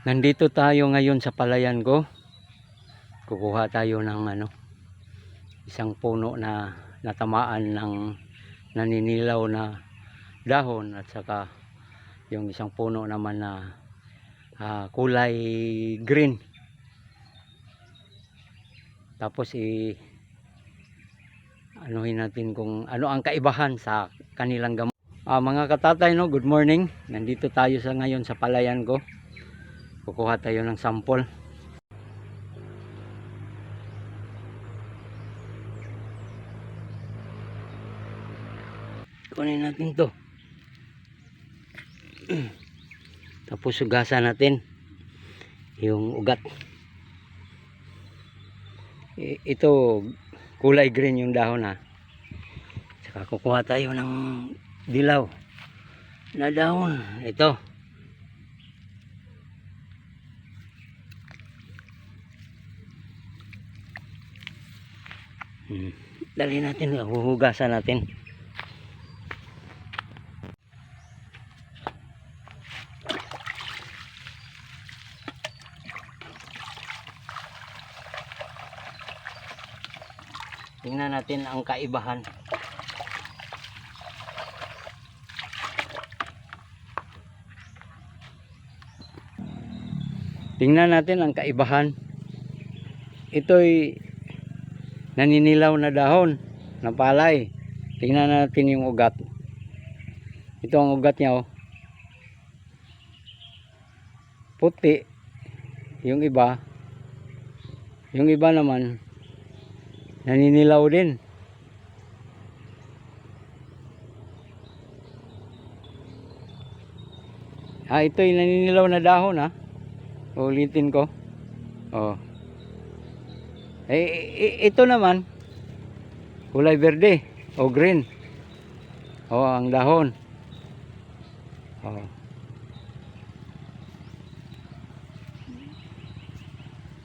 Nandito tayo ngayon sa palayan ko. Kukuha tayo ng isang puno na natamaan ng naninilaw na dahon, at saka yung isang puno naman na kulay green. Tapos anuhin natin kung ano ang kaibahan sa kanilang gamot. Mga katatay, no, good morning. Nandito tayo ngayon sa palayan ko. Kukuha tayo ng sample. Kunin natin to. Tapos sugasan natin yung ugat. Ito kulay green yung dahon, Saka kukuha tayo ng dilaw na dahon. Ito. Dali natin, huhugasan natin. Tingnan natin ang kaibahan. Tingnan natin ang kaibahan. Ito'y naninilaw na dahon ng palay. Tingnan natin yung ugat. Ito ang ugat niya, puti. Yung iba naman naninilaw din. Ito'y naninilaw na dahon, ulitin ko. Ito naman kulay berde o green. Ang dahon.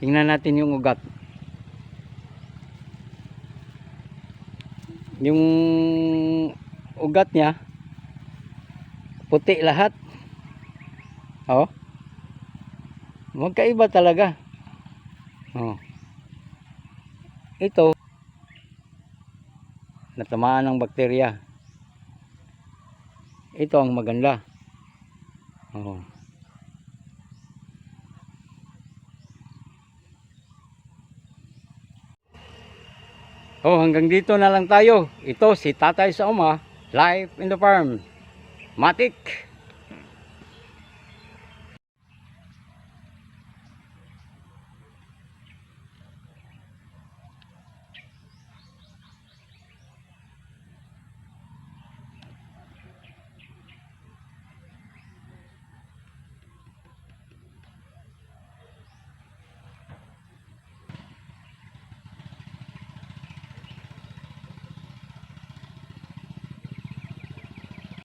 Tingnan natin yung ugat. Yung ugat niya puti lahat. Magkaiba talaga. Ito natamaan ng bakterya. Ito ang maganda. Hanggang dito na lang tayo. Ito si Tatay Sauma, live in the farm. Matik.